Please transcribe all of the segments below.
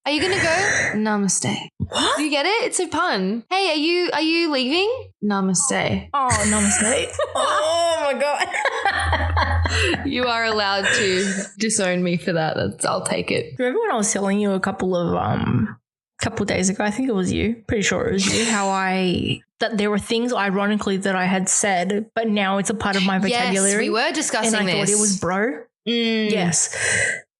Are you gonna go? Namaste. What? Do you get it? It's a pun. Hey, are you leaving? Namaste. Oh, namaste. Oh my God. You are allowed to disown me for that. I'll take it. Remember when I was telling you a couple days ago, I think it was you, pretty sure it was you, that there were things ironically that I had said, but now it's a part of my vocabulary. Yes, we were discussing and I this. thought it was bro. Yes.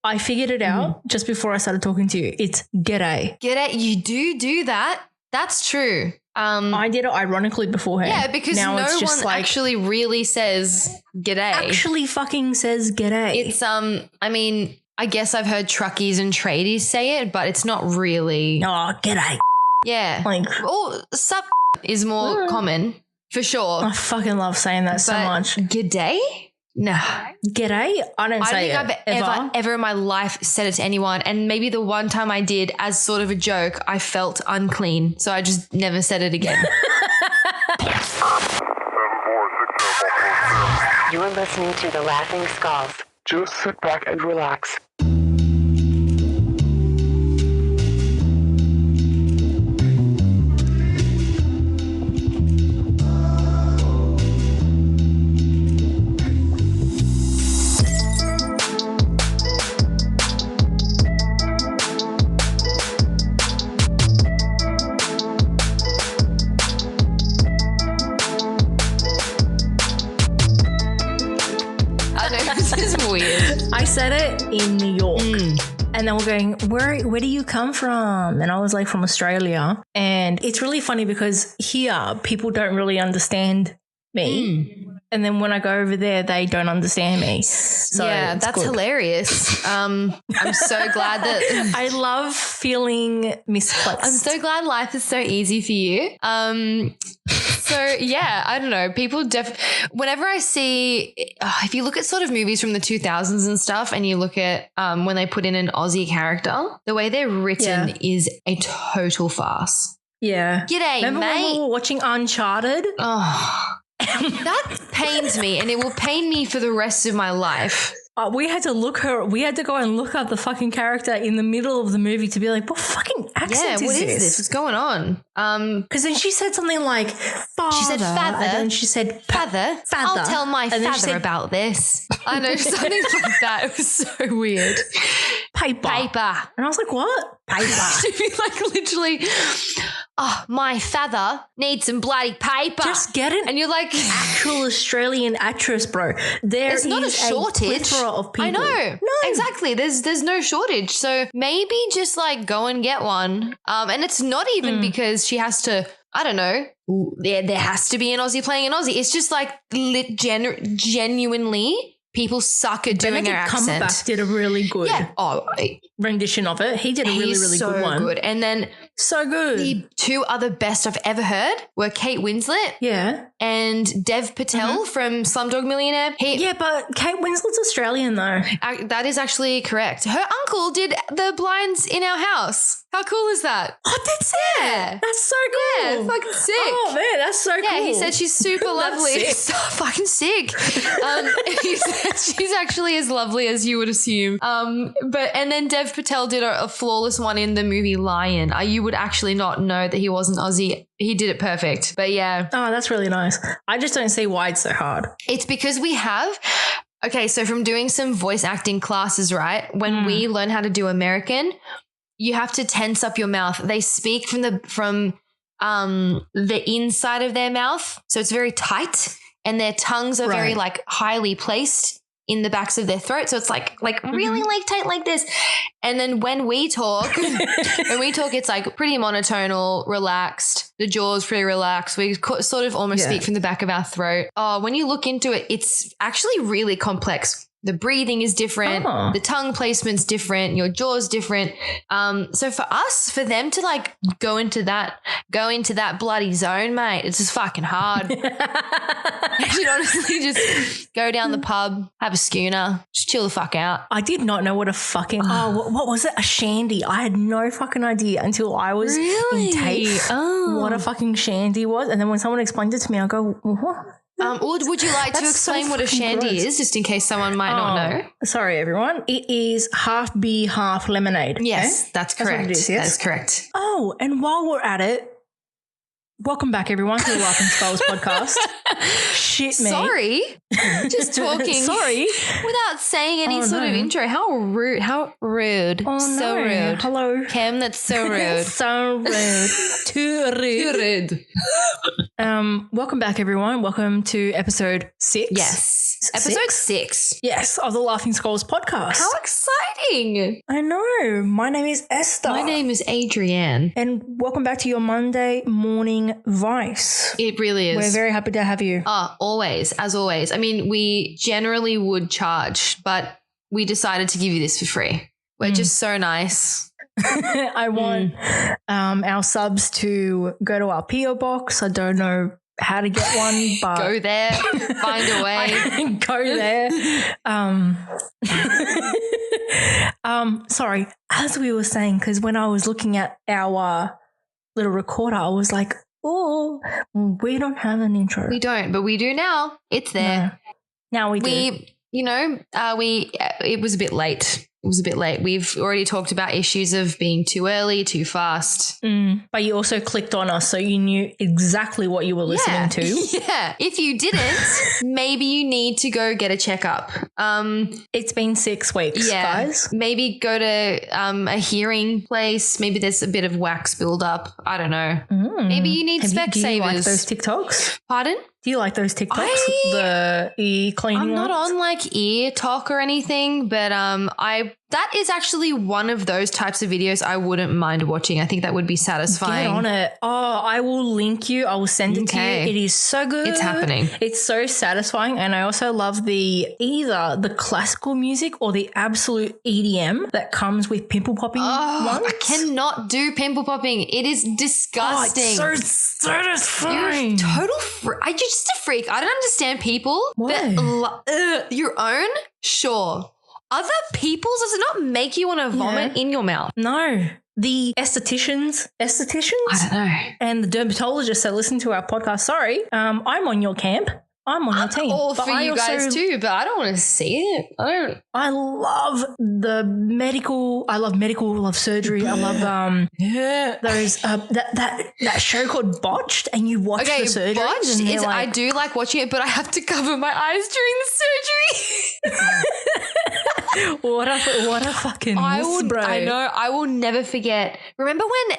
I figured it out just before I started talking to you. It's g'day. G'day. You do that. That's true. I did it ironically beforehand. Yeah, because now no it's just one actually really says g'day. Actually fucking says g'day. It's I mean, I guess I've heard truckies and tradies say it, but it's not really. Oh, g'day. Yeah. Like, or sup is more common for sure. I fucking love saying that so much. G'day? No. G'day? I don't say it. I don't think I've ever in my life said it to anyone. And maybe the one time I did as sort of a joke, I felt unclean. So I just never said it again. You're listening to The Laughing Skulls. Just sit back and relax. This is weird. I said it in New York. And then we're going, where do you come from? And I was like, from Australia. And it's really funny because here people don't really understand me. And then when I go over there, they don't understand me. So yeah, that's good. Hilarious. I'm so glad that I love feeling misplaced. I'm so glad life is so easy for you. So yeah, I don't know. People whenever I see, if you look at sort of movies from the 2000s and stuff, and you look at when they put in an Aussie character, the way they're written is a total farce. Yeah. G'day, Remember mate. when we were watching Uncharted? Oh, that pains me, and it will pain me for the rest of my life. We had to go and look up the fucking character in the middle of the movie to be like, what fucking accent What is this? What's going on? Because then she said something like father. She said father. And then she said father. I'll tell my father about this. I know, something like that. It was so weird. Paper. And I was like, what? Paper. To be like literally, my father needs some bloody paper. Just get it. And you're like, actual Australian actress, bro. There's not a shortage of people. I know. No. Exactly. There's no shortage. So maybe just like go and get one. And it's not even because she has to, I don't know, there has to be an Aussie playing an Aussie. It's just like genuinely people suck at doing her accent. Cumberbatch did a really good rendition of it. He did a really, really good one. Good. And then so good. The two other best I've ever heard were Kate Winslet and Dev Patel from Slumdog Millionaire. But Kate Winslet's Australian though. That is actually correct. Her uncle did the blinds in our house. How cool is that? Oh, that's it. That's so cool. Yeah, fucking sick. Oh man, that's so cool. Yeah, he said she's super lovely. So fucking sick. He said she's actually as lovely as you would assume. And then Dev Patel did a flawless one in the movie Lion. You would actually not know that he wasn't Aussie. He did it perfect. But yeah. Oh, that's really nice. I just don't see why it's so hard. It's because we have. Okay, so from doing some voice acting classes, right? When we learn how to do American, you have to tense up your mouth. They speak from the inside of their mouth, so it's very tight, and their tongues are very like highly placed in the backs of their throat. So it's like really like tight like this. And then when we talk, it's like pretty monotonal, relaxed. The jaw's pretty relaxed. We sort of almost speak from the back of our throat. Oh, when you look into it, it's actually really complex. The breathing is different. The tongue placement's different. Your jaw's different. So for them to like go into that bloody zone, mate, it's just fucking hard. You should honestly just go down the pub, have a schooner, just chill the fuck out. I did not know what a fucking what was it? A shandy. I had no fucking idea until I was in TAFE what a fucking shandy was. And then when someone explained it to me, I go, what? Or would you like to That's so explain what a fucking shandy gross. is, just in case someone might not know? Sorry, everyone. It is half beer, half lemonade. Yes, okay? that's correct. What it is, yes? That is correct. Oh, and while we're at it, welcome back, everyone, to the Laughing Skulls podcast. Shit, me. Sorry. Just talking. Sorry. Without saying any sort of intro. How rude. How rude. Oh, so no. rude. Hello. Cam, that's so rude. So rude. Too rude. Too rude. Welcome back, everyone. Welcome to episode 6. Yes. Episode 6. Yes, of the Laughing Skulls podcast. How exciting. I know. My name is Esther. My name is Adrienne. And welcome back to your Monday morning vice. It really is. We're very happy to have you. Always, as always. I mean, we generally would charge, but we decided to give you this for free. We're just so nice. I want our subs to go to our PO box. I don't know how to get one, but Go there, find a way. go there. Sorry, as we were saying, because when I was looking at our little recorder, I was like, oh, we don't have an intro. We don't, but we do now. It's there. No. Now we do. It was a bit late. It was a bit late. We've already talked about issues of being too early, too fast. But you also clicked on us, so you knew exactly what you were listening to. Yeah. If you didn't, maybe you need to go get a checkup. It's been 6 weeks, guys. Maybe go to a hearing place. Maybe there's a bit of wax buildup. I don't know. Maybe you need Specsavers. Do you like those TikToks? Pardon? Do you like those TikToks? The ear cleaning I'm not ones? on like ear talk or anything, but that is actually one of those types of videos I wouldn't mind watching. I think that would be satisfying. Get on it. Oh, I will link you. I will send it to you. It is so good. It's happening. It's so satisfying. And I also love either the classical music or the absolute EDM that comes with pimple popping ones. I cannot do pimple popping. It is disgusting. Oh, it's so satisfying. You're you're just a freak. I don't understand people that your own. Sure. Other people's, does it not make you want to vomit in your mouth? No. The estheticians, I don't know. and the dermatologists that listen to our podcast, sorry, I'm on your camp. I'm on your team. All for you guys too, but I don't want to see it. I love medical, I love surgery. I love those that show called Botched, and you watch the surgery. Botched is I do like watching it, but I have to cover my eyes during the surgery. What a fucking bro. I know. I will never forget. Remember when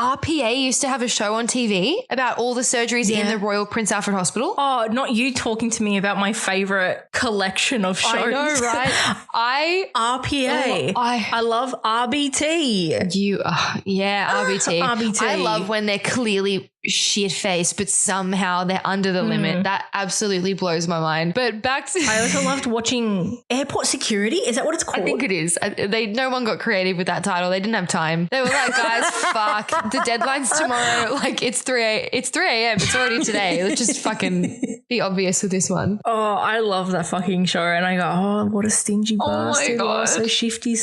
RPA used to have a show on TV about all the surgeries in the Royal Prince Alfred Hospital? Oh, not you talking to me about my favorite collection of shows. I know, right? RPA. I love RBT. RBT. RBT. I love when they're clearly shit-faced, but somehow they're under the limit. That absolutely blows my mind. But back to... I also loved watching Airport Security. Is that what it's called? I think it is. No one got creative with that title. They didn't have time. They were like, guys, fuck. The deadline's tomorrow. Like, it's 3 a.m. It's already today. Let's just fucking be obvious with this one. Oh, I love that fucking show. And I go, oh, what a stingy bastard. Oh, my God. So shifty.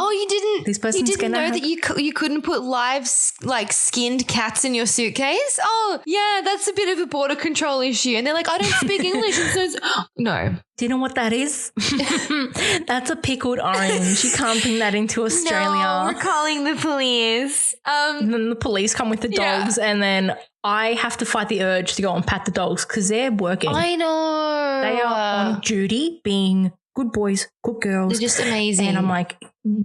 Oh, you didn't... This person's you didn't know that you couldn't put live, like, skinned cats in your suitcase? Oh, yeah, that's a bit of a border control issue. And they're like, I don't speak English. And so no. Do you know what that is? That's a pickled orange. You can't bring that into Australia. No, we're calling the police. And then the police come with the dogs, and then I have to fight the urge to go and pat the dogs because they're working. I know. They are on duty being good boys, good girls. They're just amazing. And I'm like,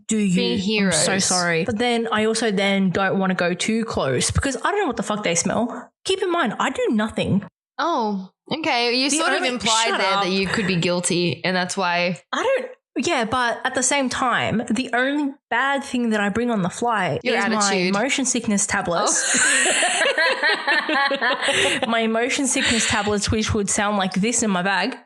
do you? Being heroes. I'm so sorry. But then I also don't want to go too close because I don't know what the fuck they smell. Keep in mind, I do nothing. Oh, okay. You sort of implied there that you could be guilty, and that's why. Yeah, but at the same time, the only bad thing that I bring on the flight is my motion sickness tablets. Oh. My motion sickness tablets, which would sound like this in my bag.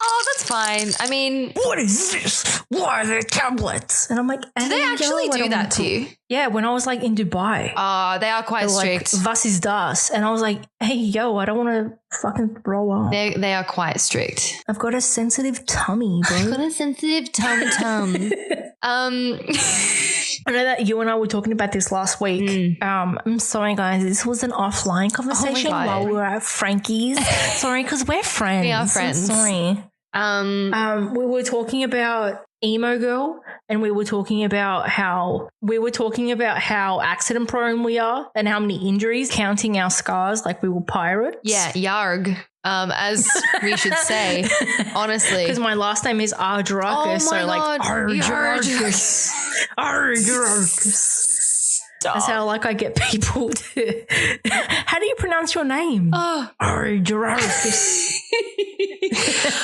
Oh, that's fine. I mean... What is this? Why are there tablets? And I'm like... Do they actually do that to you? Yeah, when I was like in Dubai. Oh, they are quite strict. Like, was is das? And I was like, hey, yo, I don't want to fucking throw up. They are quite strict. I've got a sensitive tummy, bro. I've got a sensitive tum-tum. I know that you and I were talking about this last week. I'm sorry, guys. This was an offline conversation while we were at Frankie's. Sorry, because we're friends. We are friends. I'm sorry. We were talking about emo girl, and we were talking about how accident prone we are, and how many injuries, counting our scars like we were pirates. Yeah, yarg. As we should say, honestly. Because my last name is Ardrakus, so like Ardrakus. That's how like I get people to. How do you pronounce your name? Ardrakus.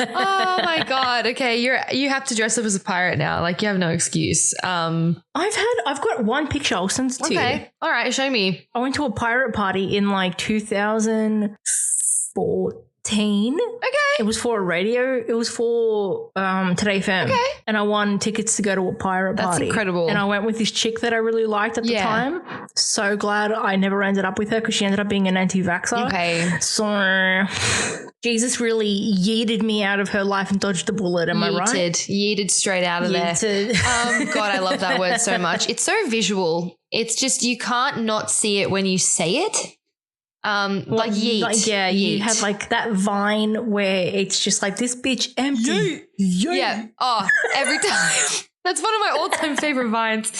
Oh my god. Okay, you have to dress up as a pirate now. Like you have no excuse. I've got one picture. I'll send it to you. Okay. All right. Show me. I went to a pirate party in like 2014. Okay. It was for a radio. It was for Today FM. Okay. And I won tickets to go to a pirate party. That's incredible. And I went with this chick that I really liked at the time. So glad I never ended up with her because she ended up being an anti-vaxxer. Okay. So Jesus really yeeted me out of her life and dodged the bullet. Am I right? Yeeted straight out of there. God, I love that word so much. It's so visual. It's just you can't not see it when you say it. Like yeet. Like, yeah, yeet. You have like that vine where it's just like this bitch empty. Yeah. Oh, every time. That's one of my all-time favorite vines.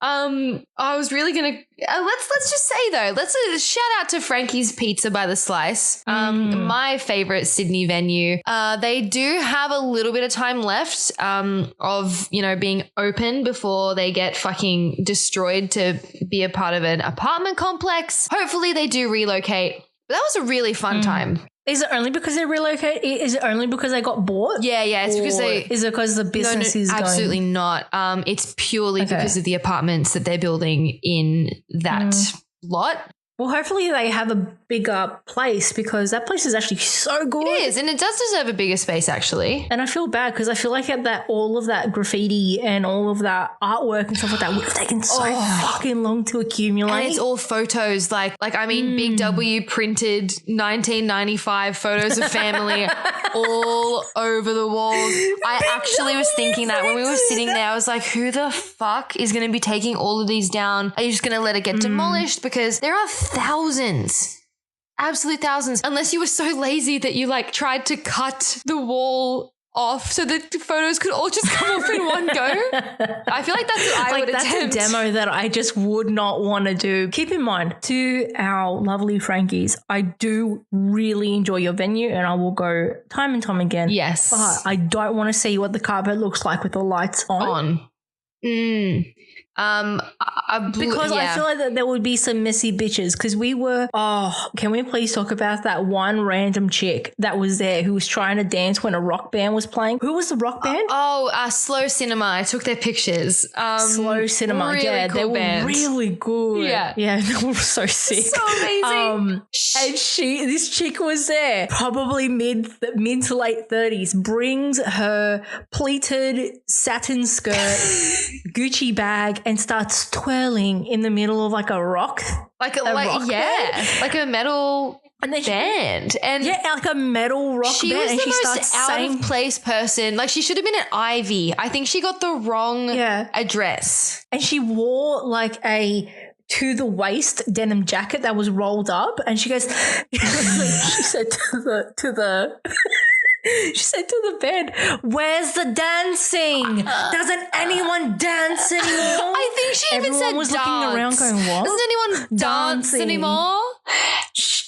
I was really gonna let's just say though, let's shout out to Frankie's Pizza by the Slice. My favorite Sydney venue. They do have a little bit of time left of being open before they get fucking destroyed to be a part of an apartment complex. Hopefully they do relocate. But that was a really fun time. Is it only because they relocate? Is it only because they got bought? Yeah. It's because they. Is it because the business is going? Absolutely not. It's purely because of the apartments that they're building in that lot. Well, hopefully they have a bigger place because that place is actually so good. It is, and it does deserve a bigger space, actually. And I feel bad because I feel like that all of that graffiti and all of that artwork and stuff like that would have taken so fucking long to accumulate. And it's all photos, like I mean, Big W printed 1995 photos of family all over the walls. I actually was thinking that when we were sitting there, I was like, who the fuck is going to be taking all of these down? Are you just going to let it get demolished? Because there are thousands, absolute thousands, unless you were so lazy that you like tried to cut the wall off so that the photos could all just come off in one go. I feel like that's what I would attempt. That's a demo that I just would not want to do. Keep in mind, to our lovely Frankies, I do really enjoy your venue and I will go time and time again. Yes. But I don't want to see what the carpet looks like with the lights on. Because I feel like that there would be some messy bitches because we were, can we please talk about that one random chick that was there who was trying to dance when a rock band was playing? Who was the rock band? Slow Cinema. I took their pictures. Slow Cinema. Really yeah, cool they were band. really good. Yeah, they were so sick. So amazing. And this chick was there, probably mid to late 30s, brings her pleated satin skirt, Gucci bag, and starts twirling in the middle of like a rock. Like a metal band. And like a metal rock she band. Was and the she most starts out saying, of place person. Like she should have been at Ivy. I think she got the wrong address. And she wore like a to the waist denim jacket that was rolled up. And she goes, she said she said to the band, "Where's the dancing? Doesn't anyone dance anymore?" I think she even said was dance. Looking around going, "What? Doesn't anyone dance anymore?"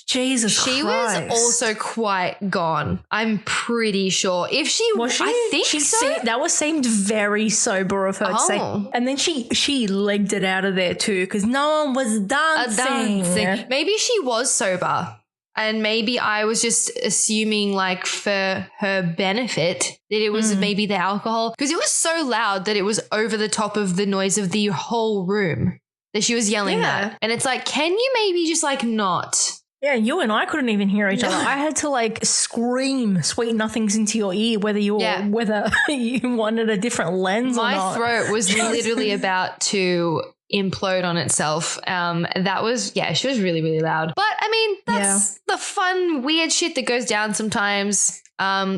Jesus she Christ. was also quite gone. I'm pretty sure. If she was, I think so. That seemed very sober of her to say. And then she legged it out of there too because no one was dancing. Maybe she was sober. And maybe I was just assuming like for her benefit that it was maybe the alcohol because it was so loud that it was over the top of the noise of the whole room that she was yelling that. And it's like, can you maybe just like not? Yeah, you and I couldn't even hear each other. I had to like scream sweet nothings into your ear whether you wanted a different lens or not. My throat was literally about to implode on itself. That was, she was really, really loud. But I mean, that's the fun, weird shit that goes down sometimes.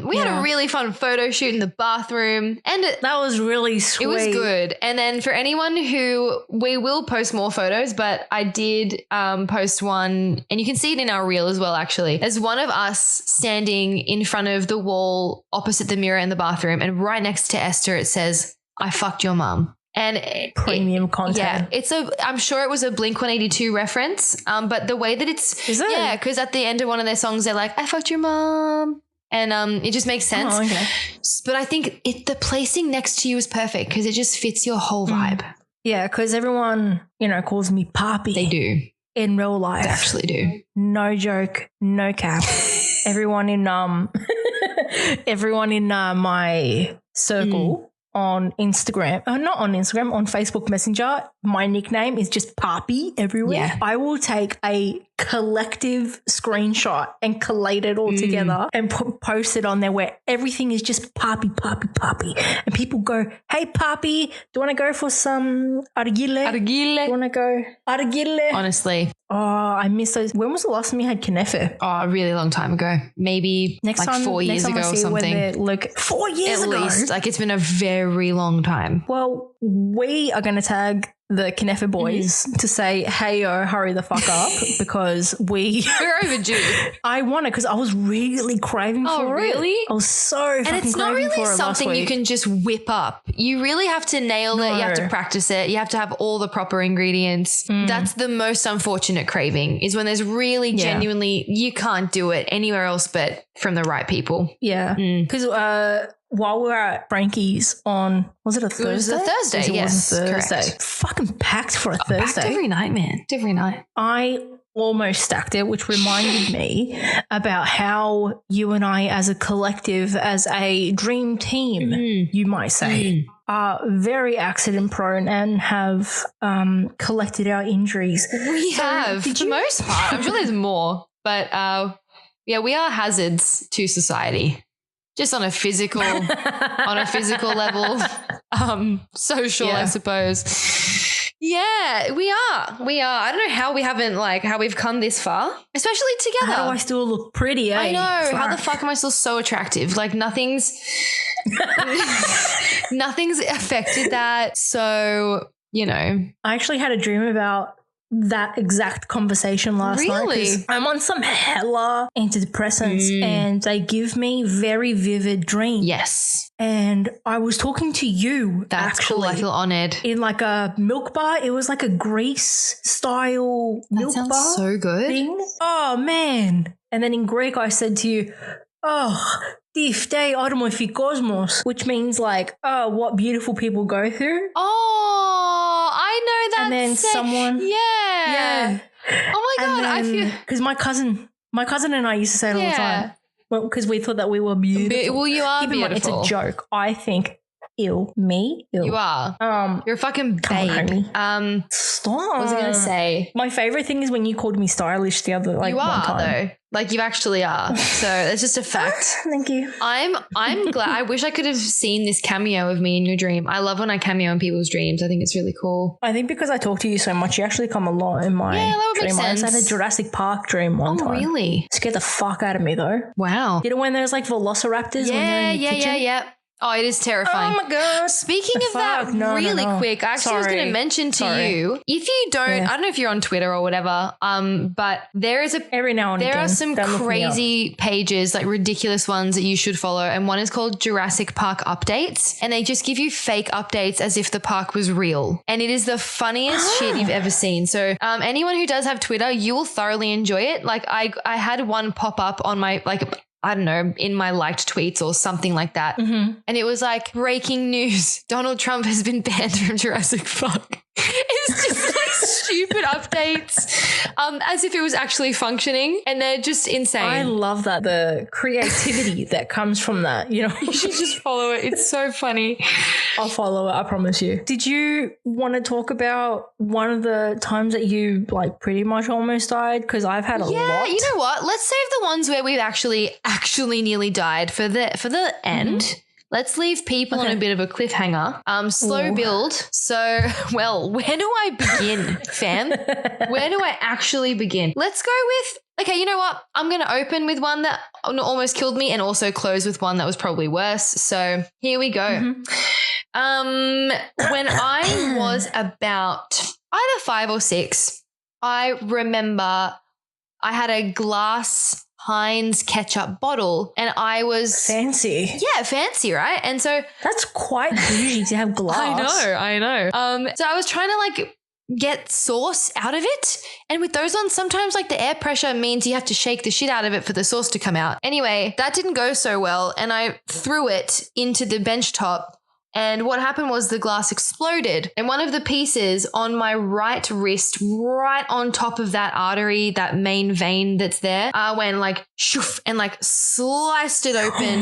We had a really fun photo shoot in the bathroom, and that was really sweet. It was good. And then for anyone who, we will post more photos, but I did post one, and you can see it in our reel as well, actually. There's one of us standing in front of the wall opposite the mirror in the bathroom, and right next to Esther, it says, "I fucked your mum." And premium content. Yeah, I'm sure it was a Blink-182 reference. But the way that Is it? Yeah, because at the end of one of their songs, they're like, "I fucked your mom." And it just makes sense. Oh, okay. But I think the placing next to you is perfect because it just fits your whole vibe. Yeah, because everyone, calls me Papi. They do. In real life. They actually do. No joke, no cap. everyone in my circle on Instagram, not on Instagram, on Facebook Messenger, my nickname is just Papi everywhere. Yeah. I will take a collective screenshot and collate it all together and post it on there where everything is just Papi, Papi, Papi. And people go, "Hey, Papi, do you want to go for some argile? Argile. Do you want to go argile?" Honestly. Oh, I miss those. When was the last time you had knefe? Oh, a really long time ago. Maybe 4 years ago or something. 4 years ago? At least. Like, it's been a very long time. Well, we are going to tag the Knefe boys to say, "Hey, yo, hurry the fuck up," because we're overdue. I want it because I was really craving for it. Oh, really? I was so fucking craving for it. And it's not really something you can just whip up. You really have to nail it. You have to practice it. You have to have all the proper ingredients. That's the most unfortunate craving, is when there's really genuinely, you can't do it anywhere else but from the right people. Yeah. Because while we were at Frankie's on, was it a Thursday? It was a Thursday, yes. Thursday. Correct. Fucking packed for a Thursday. Packed every night, man. Every night. I almost stacked it, which reminded me about how you and I as a collective, as a dream team, you might say, are very accident prone and have collected our injuries. We have, for the most part. I'm sure there's more, but we are hazards to society. Just on a physical, level, social, I suppose. Yeah, we are. I don't know how we haven't, how we've come this far, especially together. How do I still look pretty, eh? I know. Fuck. How the fuck am I still so attractive? Nothing's affected that. So, I actually had a dream about that exact conversation last night. Really? I'm on some hella antidepressants and they give me very vivid dreams. Yes. And I was talking to you. That's actually, cool. I feel honored. In a milk bar. It was like a Greece style milk bar. That sounds so good. Thing. Oh, man. And then in Greek, I said to you, "Τι φταίει όρμοφοι κόσμος," which means what beautiful people go through. Oh, I know that. And then someone. Yeah. Oh my God. I feel. Because my cousin and I used to say it all the time. Well, because we thought that we were beautiful. Well, you are Keep beautiful. in mind, it's a joke. I think ill. You are. You're a fucking babe. Stop. What was I going to say? My favorite thing is when you called me stylish the other you one are, time. Though. You actually are. So it's just a fact. Thank you. I'm glad. I wish I could have seen this cameo of me in your dream. I love when I cameo in people's dreams. I think it's really cool. I think because I talk to you so much, you actually come a lot in my that would dream. make sense. I had a Jurassic Park dream one time. Oh, really? Scared the fuck out of me though. Wow. You know when there's velociraptors? Yeah. Oh, it is terrifying. Oh my God. Speaking of that, really quick, I actually was going to mention to you, if you don't, I don't know if you're on Twitter or whatever, but there is every now and again, there are some crazy pages, ridiculous ones that you should follow. And one is called Jurassic Park Updates. And they just give you fake updates as if the park was real. And it is the funniest shit you've ever seen. So anyone who does have Twitter, you will thoroughly enjoy it. I had one pop up on my, I don't know, in my liked tweets or something like that. Mm-hmm. And it was breaking news. Donald Trump has been banned from Jurassic Park. It's just stupid updates as if it was actually functioning. And they're just insane. I love that. The creativity that comes from that, You should just follow it. It's so funny. I'll follow it. I promise you. Did you want to talk about one of the times that you pretty much almost died? Because I've had a lot. Yeah, you know what? Let's save the ones where we've actually nearly died for the end. let's leave people on a bit of a cliffhanger. Slow build. So, well, where do I begin, fam? Where do I actually begin? Let's go with, okay, you know what? I'm going to open with one that almost killed me and also close with one that was probably worse. So here we go. When I was about either 5 or 6, I remember I had a glass Heinz ketchup bottle and I was fancy. Yeah, fancy, right? And so that's quite bougie to have glass. I know. So I was trying to like get sauce out of it. And with those ones, sometimes like the air pressure means you have to shake the shit out of it for the sauce to come out. Anyway, that didn't go so well. And I threw it into the bench top. And what happened was the glass exploded and one of the pieces on my right wrist, right on top of that artery, that main vein that's there, went like shoof and like sliced it open.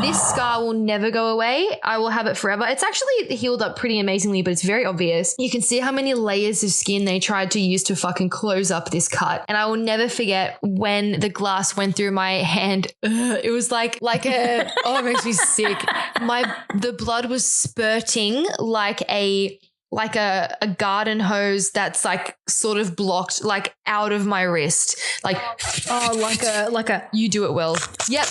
This scar will never go away. I will have it forever. It's actually healed up pretty amazingly, but it's very obvious. You can see how many layers of skin they tried to use to fucking close up this cut. And I will never forget when the glass went through my hand. It was like a, oh, it makes me sick. The blood was spurting like a garden hose that's like sort of blocked like out of my wrist, like like a you do it well. Yep.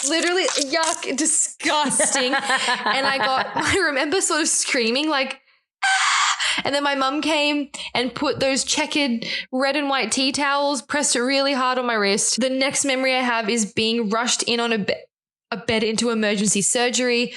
Literally yuck, disgusting. And I remember sort of screaming like and then my mum came and put those checkered red and white tea towels, pressed it really hard on my wrist. The next memory I have is being rushed in on a bed into emergency surgery,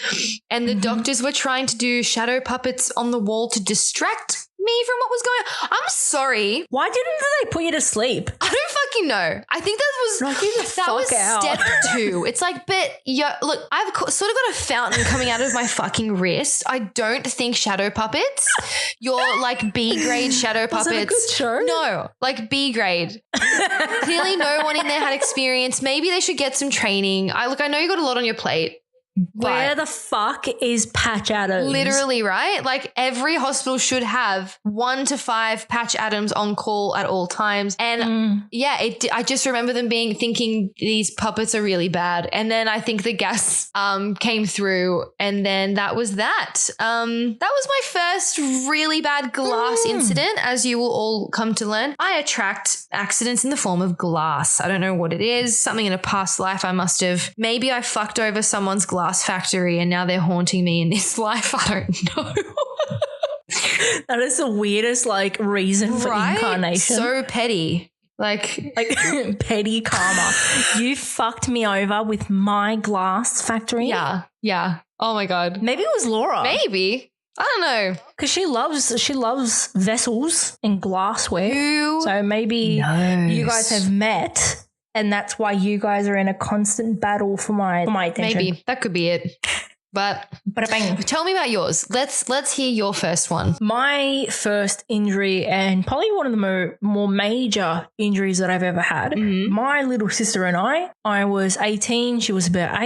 and the doctors were trying to do shadow puppets on the wall to distract me from what was going on. I'm sorry. Why didn't they put you to sleep? I don't fucking know. I think that was step 2. It's like, but yeah, look, I've sort of got a fountain coming out of my fucking wrist. I don't think shadow puppets, your like B grade shadow puppets. Was it a good show? No, like B grade. Clearly no one in there had experience. Maybe they should get some training. I know you got a lot on your plate. Where the fuck is Patch Adams? Literally, right? Like every hospital should have 1 to 5 Patch Adams on call at all times. And I just remember them thinking these puppets are really bad. And then I think the gas came through, and then that was that. That was my first really bad glass incident, as you will all come to learn. I attract accidents in the form of glass. I don't know what it is. Something in a past life I must have. Maybe I fucked over someone's glass factory and now they're haunting me in this life. I don't know. That is the weirdest like reason for incarnation. So petty. Like petty karma. You fucked me over with my glass factory. Yeah. Oh my God. Maybe it was Laura. Maybe. I don't know. Because she loves vessels and glassware. So maybe you guys have met. And that's why you guys are in a constant battle for my attention. Maybe that could be it. But tell me about yours. Let's hear your first one. My first injury, and probably one of the more major injuries that I've ever had. My little sister and I was 18. She was about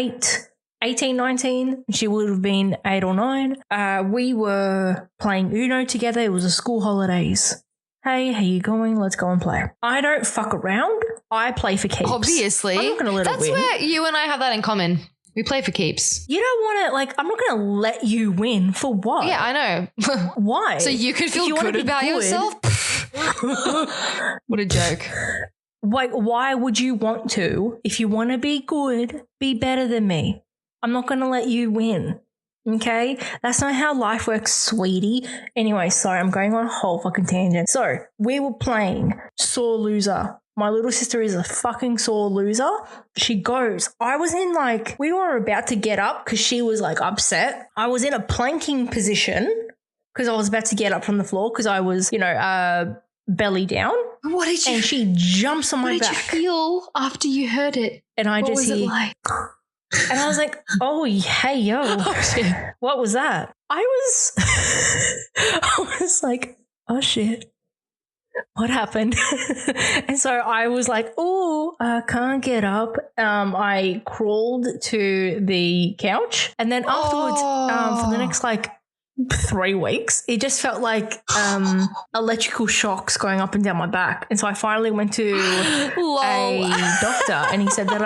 18, 19. She would have been 8 or 9. We were playing Uno together. It was the school holidays. Hey, how you going? Let's go and play. I don't fuck around. I play for keeps. Obviously. I'm not going to let That's it win. where you and I have that in common. We play for keeps. You don't want to, I'm not going to let you win. For what? Yeah, I know. Why? So you could feel good about yourself? What a joke. Like, why would you want to? If you want to be good, be better than me. I'm not going to let you win. Okay? That's not how life works, sweetie. Anyway, sorry, I'm going on a whole fucking tangent. So, we were playing sore loser. My little sister is a fucking sore loser. She goes, we were about to get up because she was like upset. I was in a planking position because I was about to get up from the floor because I was, belly down. What did you... And she jumps on my back. What did you feel after you heard it? And I what just was hear... it like? And I was like, oh, hey, yo. Oh, shit. What was that? I was like, oh, shit. What happened? And so I was like, oh, I can't get up. I crawled to the couch. And then afterwards, for the next 3 weeks. It just felt like electrical shocks going up and down my back. And so I finally went to a doctor, and he said that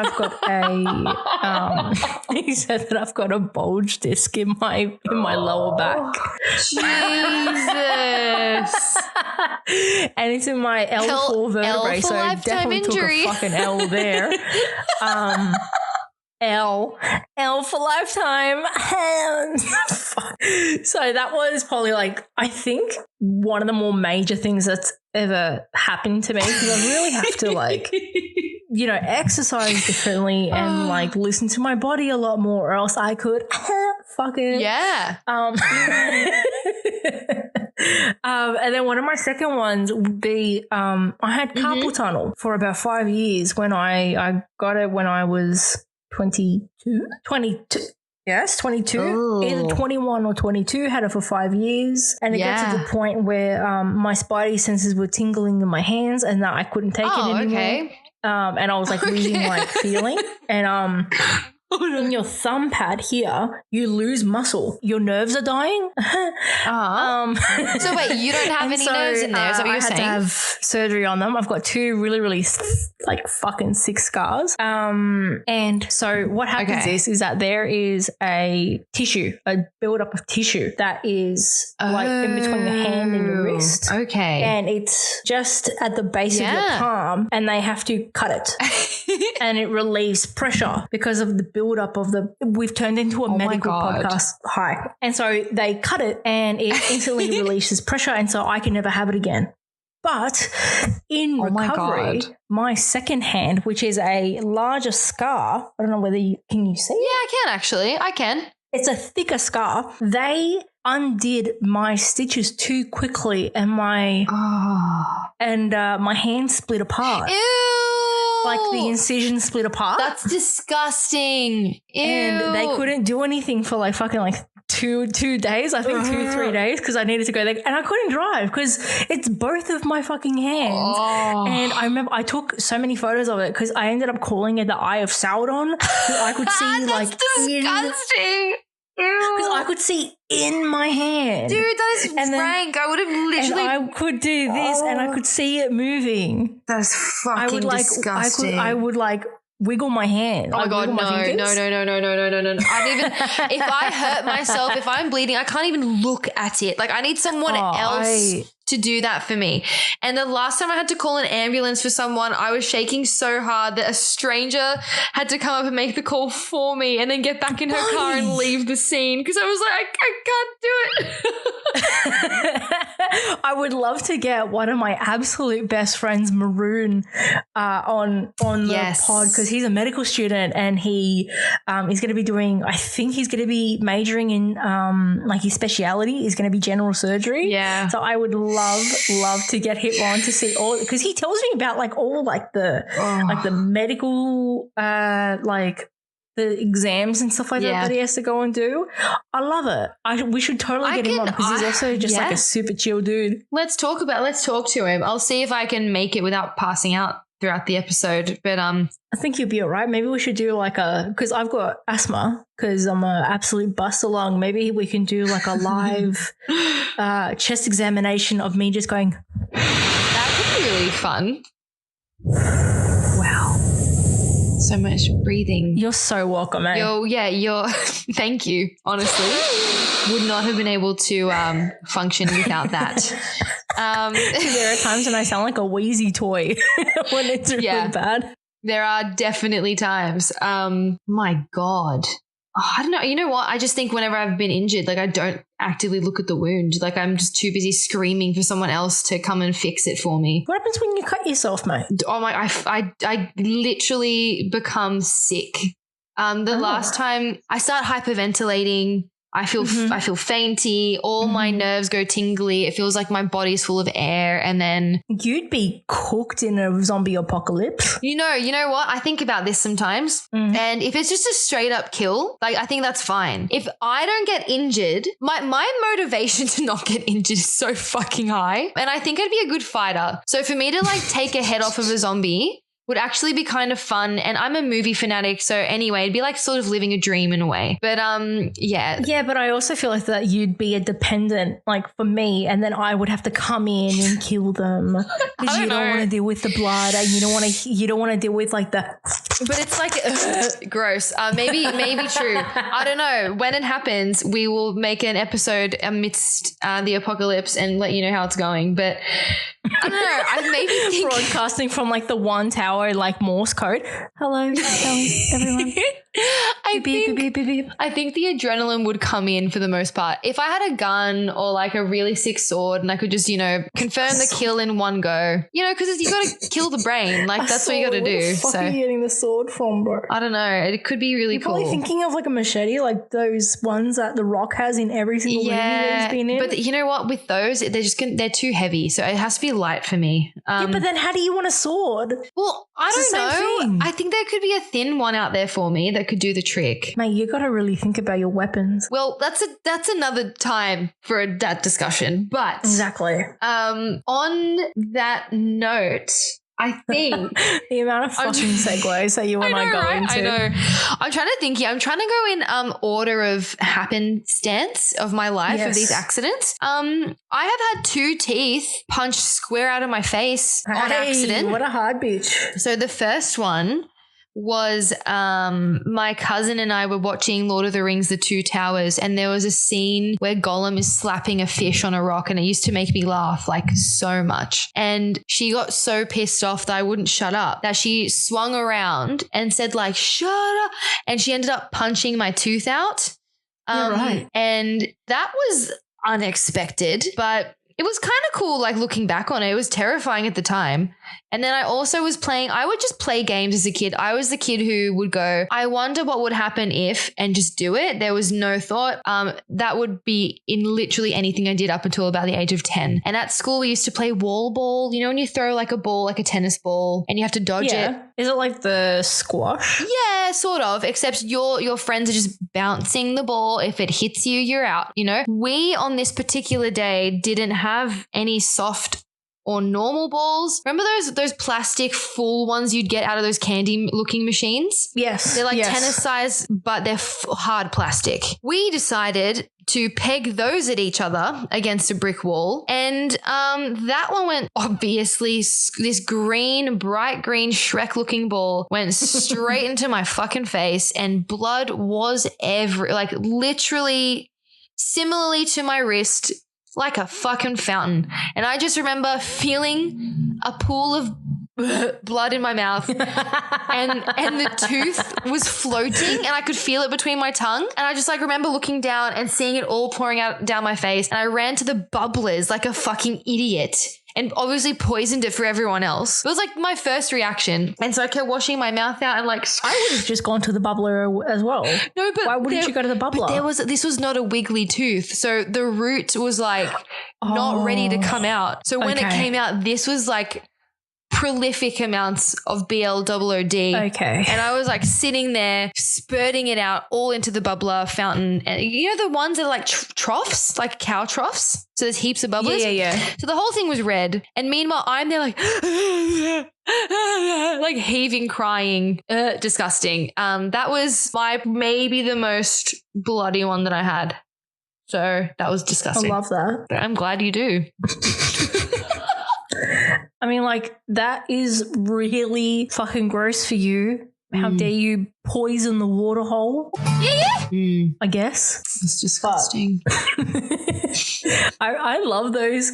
I've got a bulge disc in my lower back. Jesus. And it's in my L4 vertebrae, so definitely injury. took a fucking L there. L for lifetime. So that was probably like, I think, one of the more major things that's ever happened to me, because I really have to like, you know, exercise differently and like listen to my body a lot more, or else I could fucking and then one of my second ones would be I had carpal tunnel for about 5 years. When I got it when I was 22. Yes, 22. Ooh. Either 21 or 22. Had it for 5 years. And it got to the point where my spidey senses were tingling in my hands, and that I couldn't take it anymore. Okay. And I was like losing like feeling. And in your thumb pad here, you lose muscle. Your nerves are dying. So wait, you don't have any nerves in there? Is that what you're saying? I had to have surgery on them. I've got 2 really, really like fucking sick scars. And so what happens is that there is a buildup of tissue that is like in between your hand and your wrist. Okay. And it's just at the base of your palm, and they have to cut it. And it relieves pressure because of the buildup of we've turned into a medical podcast. Hi. And so they cut it, and it instantly releases pressure, and so I can never have it again. But in recovery, my second hand, which is a larger scar, I don't know whether can you see it? Yeah, I can actually. I can. It's a thicker scar. They undid my stitches too quickly, and my hand split apart. Ew. Like the incision split apart. That's disgusting. Ew. And they couldn't do anything for like fucking like two days, I think 2-3 days, because I needed to go there, and I couldn't drive because it's both of my fucking hands. And I remember I took so many photos of it because I ended up calling it the Eye of Sauron. I could see That's disgusting. Because I could see in my hand. Dude, that is rank. I would have literally. And I could do this, and I could see it moving. That's fucking disgusting. I would like wiggle my hand. Oh my God, no. I even, if I hurt myself, if I'm bleeding, I can't even look at it. Like I need someone else to do that for me. And the last time I had to call an ambulance for someone, I was shaking so hard that a stranger had to come up and make the call for me and then get back in her car and leave the scene because I was like, I can't do it. I would love to get one of my absolute best friends, Maroon, on the pod, because he's a medical student, and he is going to be doing, I think he's going to be majoring in like his speciality is going to be general surgery. Yeah. So I would love to get him on to see all, because he tells me about like all like the medical like the exams and stuff like that he has to go and do. I love it. We should totally get him on, because he's also just like a super chill dude. Let's talk to him. I'll see if I can make it without passing out throughout the episode. But I think you'll be all right. Maybe we should do like because I've got asthma because I'm an absolute bust along. Maybe we can do like a live chest examination of me just going. That could be really fun. Wow. So much breathing. You're so welcome, eh? You're thank you. Honestly, would not have been able to function without that. There are times when I sound like a wheezy toy when it's really bad. There are definitely times. My God. I don't know. You know what? I just think whenever I've been injured, like I don't actively look at the wound. Like I'm just too busy screaming for someone else to come and fix it for me. What happens when you cut yourself, mate? Oh my! I literally become sick. The last time I start hyperventilating, I feel fainty. All my nerves go tingly. It feels like my body's full of air. And then you'd be cooked in a zombie apocalypse. You know what? I think about this sometimes. And if it's just a straight up kill, like I think that's fine. If I don't get injured, my motivation to not get injured is so fucking high. And I think I'd be a good fighter. So for me to like take a head off of a zombie would actually be kind of fun. And I'm a movie fanatic, so anyway, it'd be like sort of living a dream in a way. But yeah. Yeah, but I also feel like that you'd be a dependent, like for me, and then I would have to come in and kill them because you don't want to deal with the blood and you don't want to deal with like the. But it's like gross. Maybe true. I don't know. When it happens, we will make an episode amidst the apocalypse and let you know how it's going. But I don't know. I maybe think broadcasting from like the one tower, like Morse code. Hello, everyone. I think the adrenaline would come in for the most part. If I had a gun or like a really sick sword and I could just, confirm the kill in one go, because you got to kill the brain. Like that's what you got to do. Where the fuck are you getting the sword from, bro? I don't know. It could be really cool. You're probably thinking of like a machete, like those ones that The Rock has in every single movie that he's been in. But you know what? With those, they're too heavy. So it has to be light for me. Yeah, but then how do you want a sword? Well, I don't know. I think there could be a thin one out there for me that could do the trick. Mate, you got to really think about your weapons. Well, that's another time for that discussion. But exactly. On that note, I think the amount of fucking segues that you and I go into. I know. I'm trying to think here. I'm trying to go in order of happenstance of my life of these accidents. I have had 2 teeth punched square out of my face on accident. What a hard bitch. So the first one was my cousin and I were watching Lord of the Rings, The Two Towers, and there was a scene where Gollum is slapping a fish on a rock, and it used to make me laugh like so much. And she got so pissed off that I wouldn't shut up that she swung around and said like, shut up. And she ended up punching my tooth out. You're right. And that was unexpected, but it was kind of cool, like looking back on it. It was terrifying at the time. And then I also was I would just play games as a kid. I was the kid who would go, I wonder what would happen if, and just do it. There was no thought. That would be in literally anything I did up until about the age of 10. And at school, we used to play wall ball. When you throw like a ball, like a tennis ball, and you have to dodge it. Is it like the squash? Yeah, sort of, except your friends are just bouncing the ball. If it hits you, you're out, We, on this particular day, didn't have any soft or normal balls. Remember those plastic full ones you'd get out of those candy looking machines? Yes. They're like tennis size, but they're hard plastic. We decided to peg those at each other against a brick wall. And that one went, obviously, this bright green Shrek looking ball went straight into my fucking face, and blood was literally similarly to my wrist, like a fucking fountain. And I just remember feeling a pool of blood in my mouth and the tooth was floating and I could feel it between my tongue. And I just remember looking down and seeing it all pouring out down my face. And I ran to the bubblers like a fucking idiot and obviously poisoned it for everyone else. It was like my first reaction. And so I kept washing my mouth out and I would have just gone to the bubbler as well. No, but why wouldn't you go to the bubbler? This was not a wiggly tooth. So the root was not ready to come out. So when it came out, this was prolific amounts of BLOOD. Okay. And I was sitting there spurting it out all into the bubbler fountain. And the ones that are troughs, like cow troughs. So there's heaps of bubblers. Yeah. So the whole thing was red. And meanwhile, I'm there heaving, crying, disgusting. That was maybe the most bloody one that I had. So that was disgusting. I love that. But I'm glad you do. I mean, that is really fucking gross for you. How dare you poison the water hole? Yeah. I guess. It's disgusting. I love those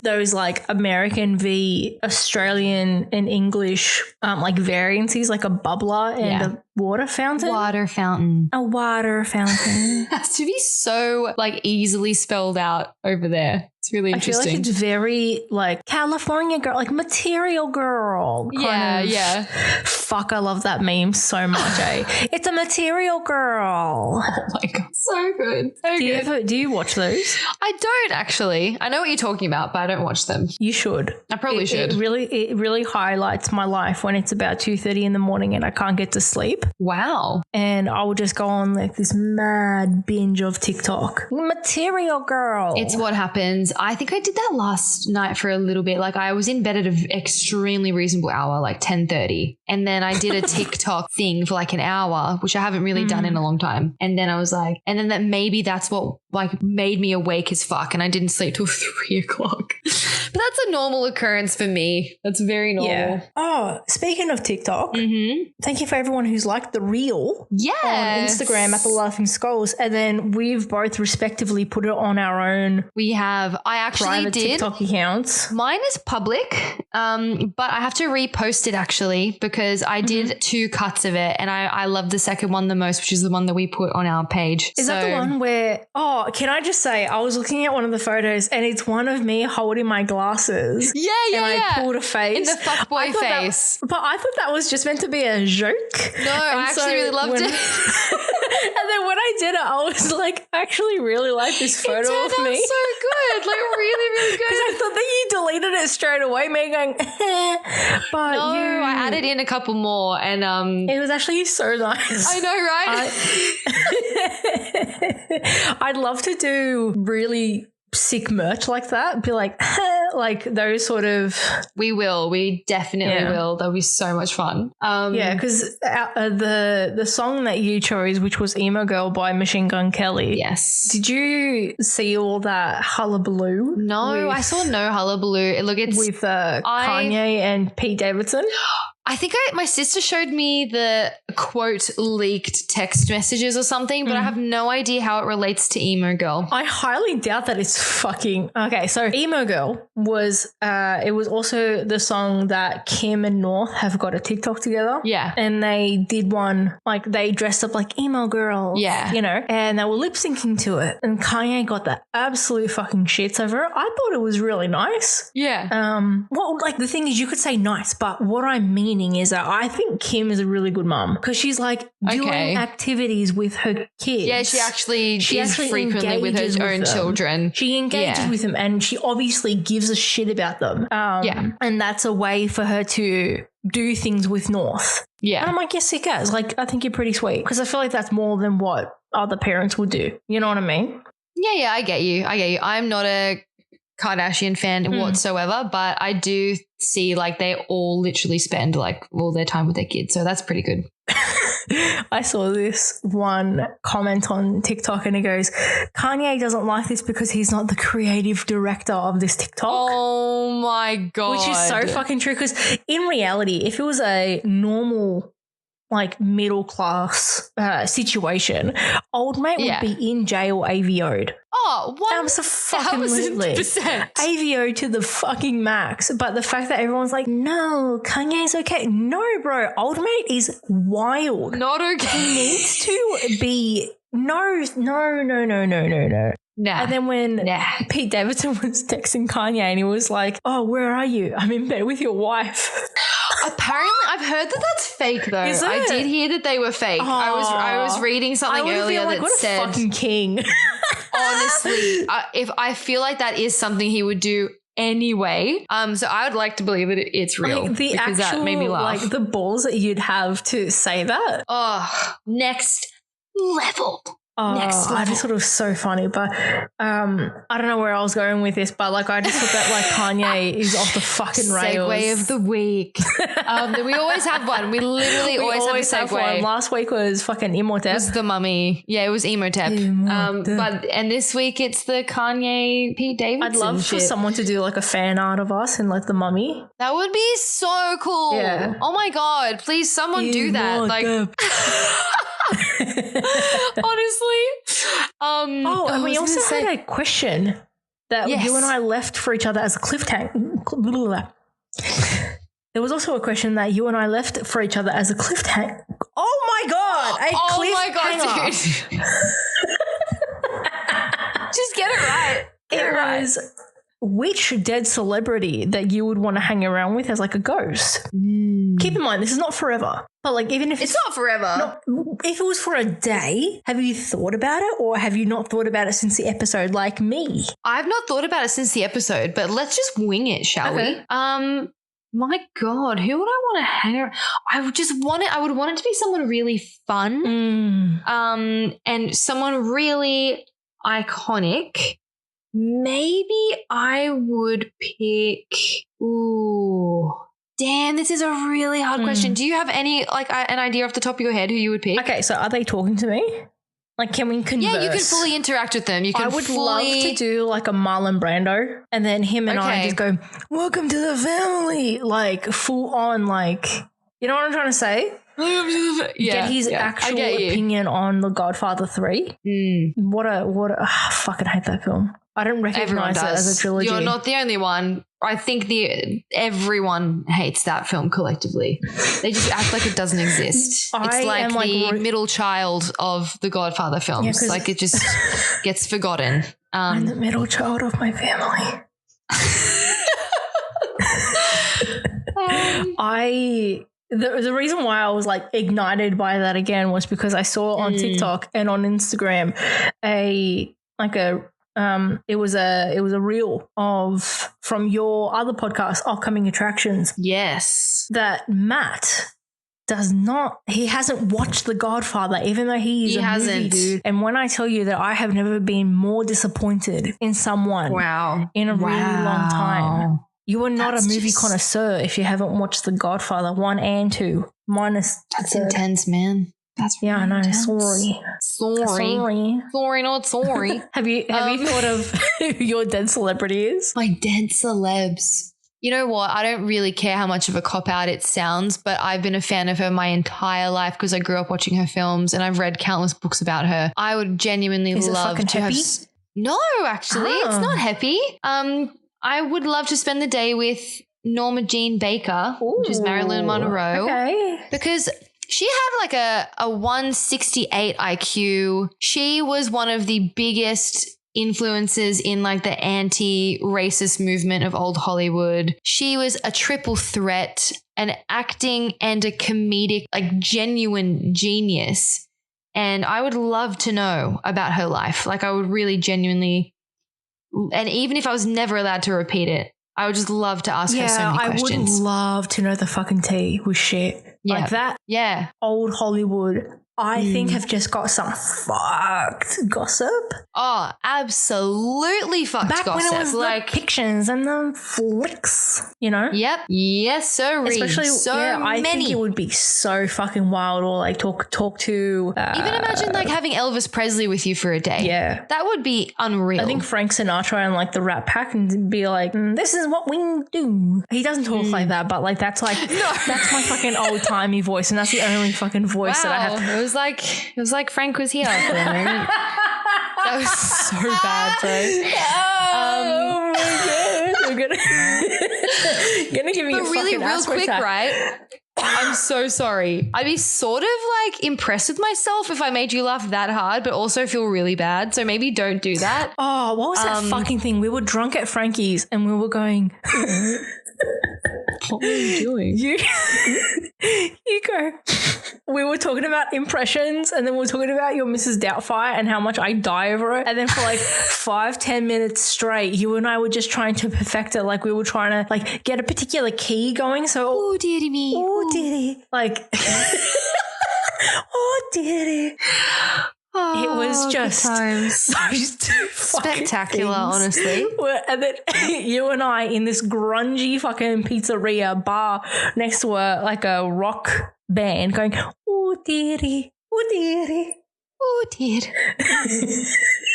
American v Australian and English variances, like a bubbler and a water fountain. Water fountain. A water fountain. Has to be so easily spelled out over there. It's really interesting. I feel like it's very California girl, material girl. Yeah. Fuck, I love that meme so much, eh? It's a material girl. Oh my God. So good. Do you watch those? I don't actually. I know what you're talking about, but I don't watch them. You should. I probably should. It really highlights my life when it's about 2:30 in the morning and I can't get to sleep. Wow. And I will just go on this mad binge of TikTok. Material girl. It's what happens. I think I did that last night for a little bit. I was in bed at an extremely reasonable full hour, like 10:30. And then I did a TikTok thing for like an hour, which I haven't really done in a long time. And then I was like, and then that maybe that's what like made me awake as fuck. And I didn't sleep till 3 o'clock. But that's a normal occurrence for me. That's very normal. Yeah. Oh, speaking of TikTok, thank you for everyone who's liked the reel on Instagram at the Laughing Skulls. And then we've both respectively put it on our own. We have. I actually private did. TikTok accounts. Mine is public, but I have to repost it actually because I did 2 cuts of it and I love the second one the most, which is the one that we put on our page. Is that the one where, can I just say, I was looking at one of the photos and it's one of me holding my glasses. Yeah. And I pulled a face. In the fuckboy face. But I thought that was just meant to be a joke. No, I actually really loved it. And then when I did it, I was like, I actually really like this photo of me. It turned out so good. Like really, really good. Because I thought that you deleted it straight away, me going, but no, I added in a couple more and it was actually so nice. I know, right? I'd love to do really sick merch like that. Be like, like those sort of. We will. We definitely will. That'll be so much fun. Yeah, because the song that you chose, which was "Emo Girl" by Machine Gun Kelly. Yes. Did you see all that hullabaloo? No, I saw no hullabaloo. Look, it's with Kanye and Pete Davidson. I think my sister showed me the quote leaked text messages or something, but I have no idea how it relates to Emo Girl. I highly doubt that it's fucking okay. So Emo Girl was it was also the song that Kim and North have got a TikTok together. Yeah. And they did one, like they dressed up like emo girls. Yeah. You know, and they were lip syncing to it. And Kanye got the absolute fucking shits over it. I thought it was really nice. Yeah. Well, like the thing is you could say nice, but what I mean is that I think Kim is a really good mum because she's like doing activities with her kids. Yeah, she actually is frequently with her own children. She engages with them and she obviously gives a shit about them. And that's a way for her to do things with North. Yeah. And I'm like, yes, sick as. Like, I think you're pretty sweet because I feel like that's more than what other parents would do. You know what I mean? Yeah, I get you. I'm not a Kardashian fan whatsoever, but I do see like they all literally spend like all their time with their kids. So that's pretty good. I saw this one comment on TikTok and it goes, Kanye doesn't like this because he's not the creative director of this TikTok. Oh my God. Which is so fucking true because in reality, if it was a normal like middle class situation, old mate would be in jail AVO'd. Oh, absolutely. 1,000%. AVO to the fucking max. But the fact that everyone's like, no, Kanye's okay. No, bro. Old mate is wild. Not okay. He needs to be no. Nah. And then when Pete Davidson was texting Kanye and he was like, oh, where are you? I'm in bed with your wife. Apparently, I've heard that that's fake though. Is it? I did hear that they were fake. I was reading something earlier like, that said, what a fucking king. Honestly, if I feel like that is something he would do anyway. So I would like to believe that it's real like because that made me laugh. Like the balls that you'd have to say that. Oh, next level. Oh, I just thought it was so funny, but I don't know where I was going with this, but like I just thought that like Kanye is off the fucking rails. Segue of the week. We always have one. We literally always have a segue. One. Last week was fucking Imhotep. It was the Mummy. Yeah, it was Imhotep. And this week it's the Kanye Pete Davidson. I'd love for someone to do like a fan art of us in like the Mummy. That would be so cool. Yeah. Oh my God! Please, someone do that. Like. Honestly. And we also had a question that you and I left for each other as a cliffhanger. There was also a question that you and I left for each other as a cliffhanger. Oh my God! Dude. Just get it right. It was which dead celebrity that you would want to hang around with as like a ghost. Keep in mind, this is not forever. But like even if it's not forever. If it was for a day, have you thought about it or have you not thought about it since the episode like me? I've not thought about it since the episode, but let's just wing it, shall we? My God, who would I want to hang around? I would want it to be someone really fun. And someone really iconic. Maybe I would pick Damn, this is a really hard question. Do you have any an idea off the top of your head who you would pick? Okay, so are they talking to me? Like, can we converse? Yeah, you can fully interact with them. I would love to do like a Marlon Brando, and then him and I just go, "Welcome to the family," like full on, like, you know what I'm trying to say? Get his actual opinion on The Godfather 3. What a I fucking hate that film. I don't recognize it as a trilogy. You're not the only one. I think everyone hates that film collectively. They just act like it doesn't exist. It's like the middle child of the Godfather films. Like, it just gets forgotten. I'm the middle child of my family. The reason why I was like ignited by that again was because I saw on TikTok and on Instagram it was a reel from your other podcast, Upcoming Attractions. Yes. That Matt he hasn't watched The Godfather, even though he is a movie dude. And when I tell you that I have never been more disappointed in someone in a really long time. You are not a movie connoisseur if you haven't watched The Godfather 1 and 2. That's intense, man. That's really I know. Intense. Sorry, not sorry. Have you thought of who your dead celebrity is? My dead celebs. You know what? I don't really care how much of a cop-out it sounds, but I've been a fan of her my entire life because I grew up watching her films and I've read countless books about her. I would genuinely love to have... No, actually. It's not happy. I would love to spend the day with Norma Jean Baker, which is Marilyn Monroe. Okay. Because she had like a 168 IQ. She was one of the biggest influences in like the anti-racist movement of old Hollywood. She was a triple threat, an acting and a comedic, like genuine genius. And I would love to know about her life. Like, I would really genuinely... And even if I was never allowed to repeat it, I would just love to ask her so many questions. I would love to know the fucking tea with shit. Yeah. Like that. Yeah. Old Hollywood, I think, have just got some fucked gossip. Oh, absolutely fucked Back gossip. When it was like the pictures and the flicks, you know? Yep. Yes, so especially I think it would be so fucking wild, or like talk to even imagine like having Elvis Presley with you for a day. Yeah. That would be unreal. I think Frank Sinatra and like the Rat Pack and be like, this is what we do. He doesn't talk like that, but like that's like that's my fucking old timey voice, and that's the only fucking voice that I have. It was like Frank was here for a moment. That was so bad, bro. Oh my god! We're gonna give me a really fucking real quick, attack. right? I'm so sorry. I'd be sort of like impressed with myself if I made you laugh that hard, but also feel really bad. So maybe don't do that. Oh, what was that fucking thing? We were drunk at Frankie's and we were going. What were you doing? You go. We were talking about impressions, and then we were talking about your Mrs. Doubtfire and how much I die over it. And then for like 5-10 minutes straight, you and I were just trying to perfect it. Like we were trying to like get a particular key going. So, oh, dearie me. Oh, dearie. Like, oh, dearie. Oh, it was just those two spectacular, honestly. And then you and I in this grungy fucking pizzeria bar next to a rock band going, oh dearie, oh dearie, oh dear.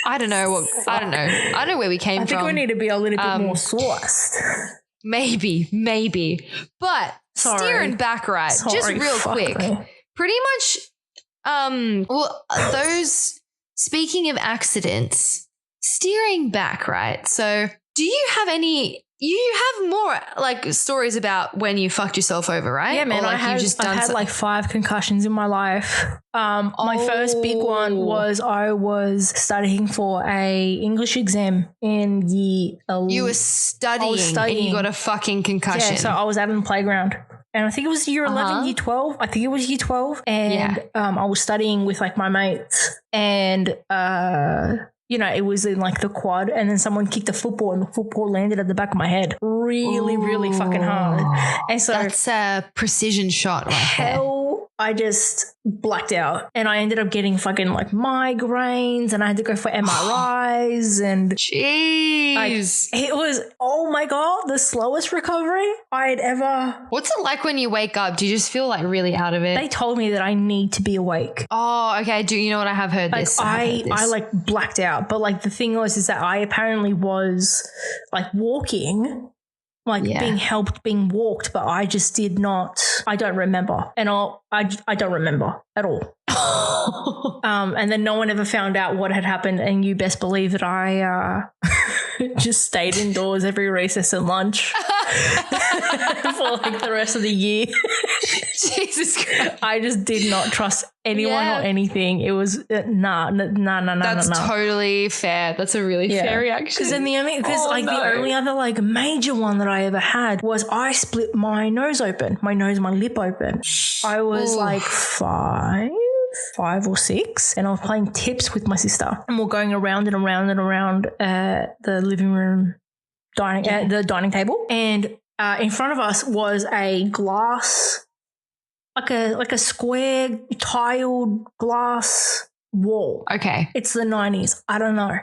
I don't know. I don't know where we came from. I think we need to be a little bit more sauced. Maybe. But steering back right, just real quick. Pretty much. Those, speaking of accidents, steering back, right? So you have more like stories about when you fucked yourself over, right? Yeah, man. Or, like, I've had like 5 concussions in my life. My first big one was I was studying for a English exam in year 11. You were studying and you got a fucking concussion. Yeah, so I was out on the playground. And I think it was year 11, year 12. I think it was year 12. And I was studying with like my mates. And, it was in like the quad. And then someone kicked a football and the football landed at the back of my head. Really, really fucking hard. And so that's a precision shot right hell I just blacked out and I ended up getting fucking like migraines and I had to go for MRIs and Jeez. it was, oh my God, the slowest recovery I had ever. What's it like when you wake up? Do you just feel like really out of it? They told me that I need to be awake. Oh, okay. Do you know what I have heard Like this? I like blacked out. But like the thing was is that I apparently was like walking, like being helped, being walked, but I just did not, I don't remember. And I don't remember at all. And then no one ever found out what had happened. And you best believe that I just stayed indoors every recess and lunch for like the rest of the year. Jesus Christ. I just did not trust anyone or anything. It was nah. That's totally fair. That's a really fair reaction. Because the only other like major one that I ever had was I split my nose open, my lip open. I was like five or six, and I was playing tips with my sister, and we're going around and around and around the living room the dining table, and in front of us was a glass, like a square tiled glass wall. Okay. It's the 90s. I don't know.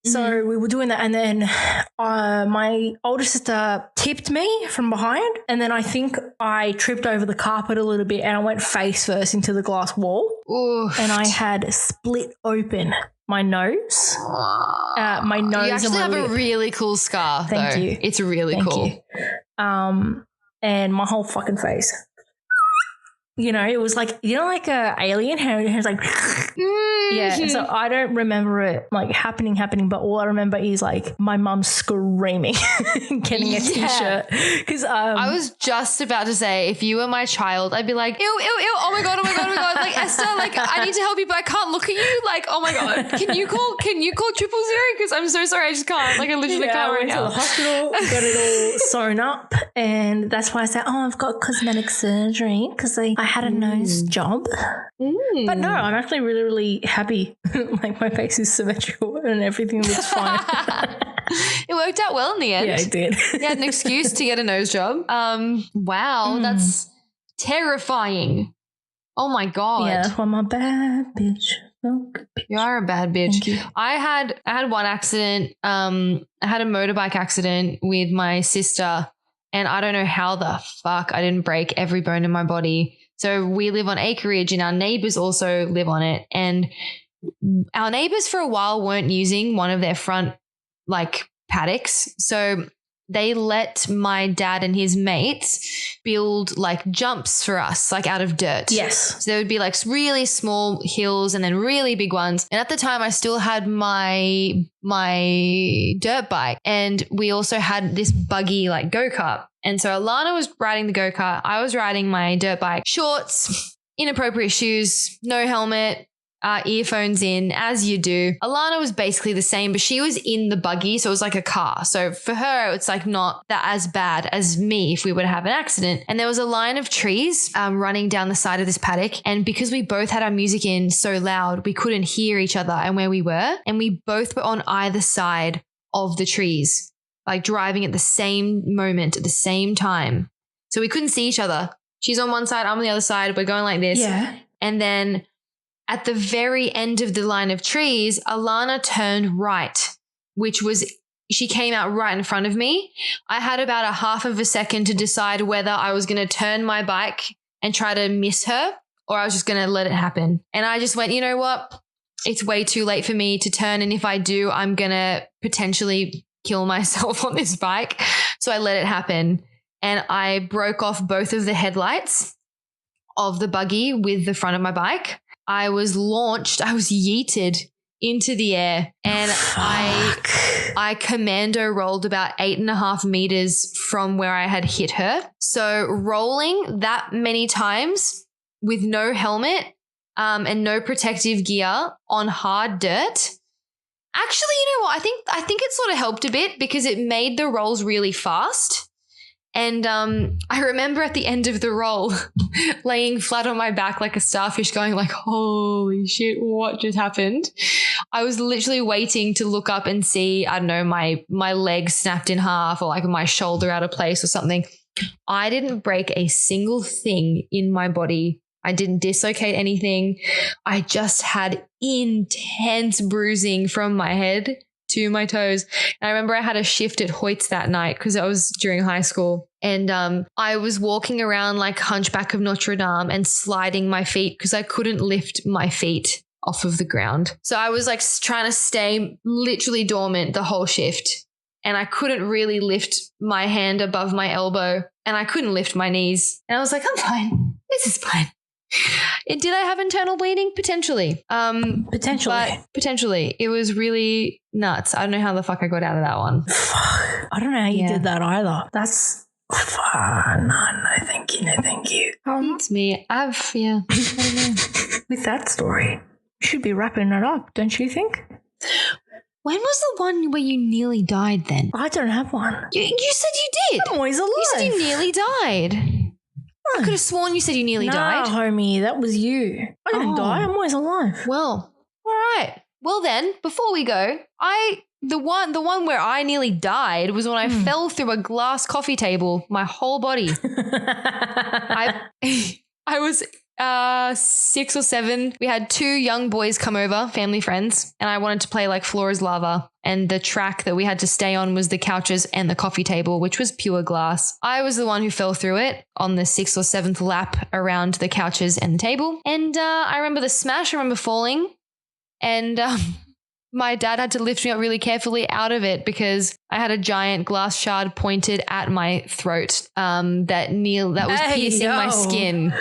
So we were doing that, and then my older sister tipped me from behind, and then I think I tripped over the carpet a little bit, and I went face first into the glass wall. Oof. And I had split open my nose, my nose. You actually and my have lip. a really cool scar. Thank you. It's really cool. You. And my whole fucking face. You know, it was like, you know, like a alien, how it was like, yeah. So I don't remember it like happening, but all I remember is like my mum screaming, getting a t-shirt. Because I was just about to say, if you were my child, I'd be like, ew, ew, ew, oh my god, like Esther, like I need to help you, but I can't look at you. Like, oh my god, can you call 000? Because I'm so sorry, I just can't. Like, I literally can't right now. I went to the hospital, got it all sewn up, and that's why I said, oh, I've got cosmetic surgery because I had a nose job. But no, I'm actually really, really happy. Like my face is symmetrical and everything looks fine. It worked out well in the end. Yeah, it did. You had an excuse to get a nose job. Wow, that's terrifying. Oh my god. Yeah, that's why I'm a bad bitch. You are a bad bitch. Thank you. I had one accident. I had a motorbike accident with my sister, and I don't know how the fuck I didn't break every bone in my body. So we live on acreage and our neighbors also live on it. And our neighbors for a while weren't using one of their front like paddocks. So they let my dad and his mates build like jumps for us, like out of dirt. Yes. So there would be like really small hills and then really big ones. And at the time I still had my dirt bike, and we also had this buggy like go-kart. And so Alana was riding the go-kart. I was riding my dirt bike. Shorts, inappropriate shoes, no helmet, earphones in, as you do. Alana was basically the same, but she was in the buggy, so it was like a car. So for her, it's like not that as bad as me if we were to have an accident. And there was a line of trees running down the side of this paddock. And because we both had our music in so loud, we couldn't hear each other and where we were. And we both were on either side of the trees, like driving at the same moment, at the same time. So we couldn't see each other. She's on one side, I'm on the other side. We're going like this. Yeah. And then at the very end of the line of trees, Alana turned right, which was, she came out right in front of me. I had about a half of a second to decide whether I was going to turn my bike and try to miss her, or I was just going to let it happen. And I just went, you know what? It's way too late for me to turn. And if I do, I'm going to potentially kill myself on this bike. So I let it happen. And I broke off both of the headlights of the buggy with the front of my bike. I was launched, I was yeeted into the air, and I commando rolled about 8.5 meters from where I had hit her. So rolling that many times with no helmet and no protective gear on hard dirt. Actually, you know what? I think it sort of helped a bit because it made the rolls really fast. And I remember at the end of the roll laying flat on my back like a starfish going like, holy shit, what just happened? I was literally waiting to look up and see, I don't know, my leg snapped in half or like my shoulder out of place or something. I didn't break a single thing in my body I didn't dislocate anything. I just had intense bruising from my head to my toes. And I remember I had a shift at Hoyt's that night because it was during high school. And I was walking around like Hunchback of Notre Dame and sliding my feet because I couldn't lift my feet off of the ground. So I was like trying to stay literally dormant the whole shift. And I couldn't really lift my hand above my elbow. And I couldn't lift my knees. And I was like, I'm fine. This is fine. Did I have internal bleeding? Potentially. Potentially. But potentially. It was really nuts. I don't know how the fuck I got out of that one. I don't know how you did that either. That's no, thank you. No, thank you. It's me. I don't know. With that story, we should be wrapping it up, don't you think? When was the one where you nearly died then? I don't have one. You said you did. I'm always alive. You said you nearly died. I could have sworn you said you nearly died. No, homie, that was you. I didn't die. I'm always alive. Well, all right. Well then, before we go, the one where I nearly died was when I fell through a glass coffee table, my whole body. I was 6 or 7. We had 2 young boys come over, family friends, and I wanted to play like Floor is Lava. And the track that we had to stay on was the couches and the coffee table, which was pure glass. I was the one who fell through it on the 6th or 7th lap around the couches and the table. And I remember the smash. I remember falling. And my dad had to lift me up really carefully out of it because I had a giant glass shard pointed at my throat that was piercing my skin.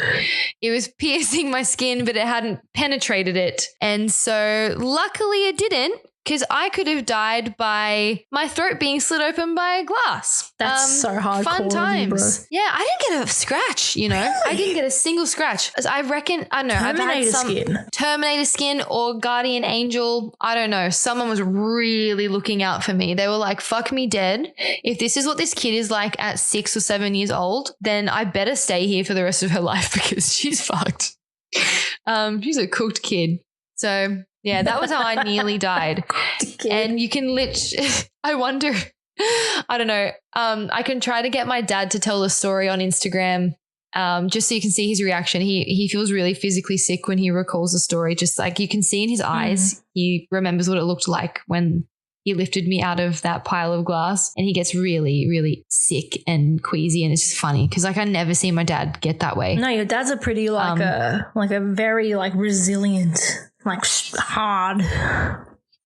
It was piercing my skin, but it hadn't penetrated it. And so luckily it didn't, because I could have died by my throat being slit open by a glass. That's so hardcore. Fun times. Bro. Yeah, I didn't get a scratch, you know. Really? I didn't get a single scratch. I reckon, I don't know. I've had some Terminator skin or Guardian Angel. I don't know. Someone was really looking out for me. They were like, fuck me dead. If this is what this kid is like at 6 or 7 years old, then I better stay here for the rest of her life because she's fucked. She's a cooked kid. So yeah, that was how I nearly died. And you can I wonder, I don't know. I can try to get my dad to tell the story on Instagram, just so you can see his reaction. He feels really physically sick when he recalls the story. Just like you can see in his eyes, he remembers what it looked like when he lifted me out of that pile of glass, and he gets really, really sick and queasy. And it's just funny because like I never see my dad get that way. No, your dad's a pretty like a very like resilient, like hard.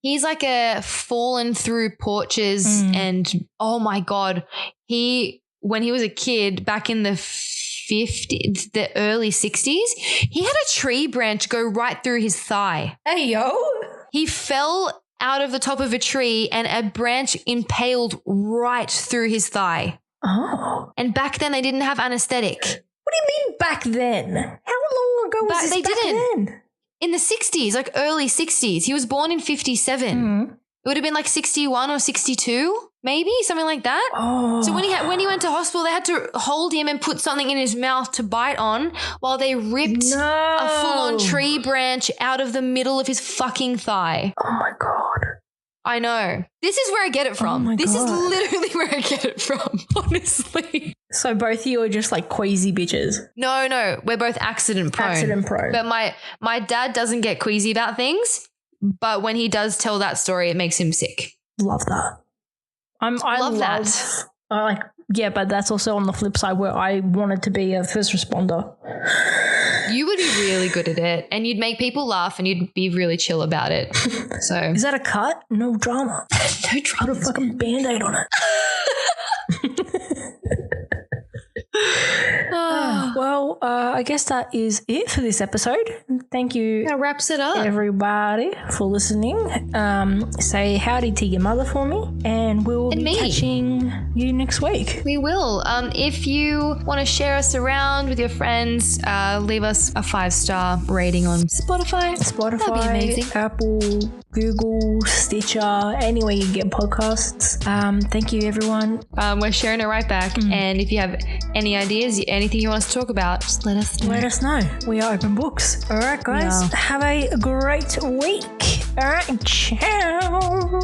He's like a fallen through porches and oh my God, when he was a kid back in the the early 60s, he had a tree branch go right through his thigh. Hey, yo. He fell out of the top of a tree and a branch impaled right through his thigh. Oh. And back then they didn't have anesthetic. What do you mean back then? How long ago was this back then? In the 60s, like early 60s. He was born in 57. It would have been like 61 or 62, maybe, something like that. Oh. So when he went to hospital, they had to hold him and put something in his mouth to bite on while they ripped a full-on tree branch out of the middle of his fucking thigh. Oh, my God. I know. This is where I get it from. Oh my this God. is literally where I get it from, honestly. So both of you are just like queasy bitches. No. We're both accident prone. Accident prone. But my dad doesn't get queasy about things. But when he does tell that story, it makes him sick. Love that. I love that. Yeah, but that's also on the flip side where I wanted to be a first responder. You would be really good at it, and you'd make people laugh, and you'd be really chill about it. So is that a cut? No drama. No drama. Put a fucking Band-Aid on it. Well, I guess that is it for this episode. Thank you. That wraps it up. Everybody for listening. Say howdy to your mother for me, and we'll be catching you next week. We will. If you want to share us around with your friends, leave us a 5-star rating on Spotify. That'd be amazing. Apple, Google, Stitcher, anywhere you get podcasts. Thank you, everyone. We're sharing it right back. And if you have any ideas, anything you want us to talk about, just let us know. Let us know. We are open books. All right, guys. Yeah. Have a great week. All right. Ciao.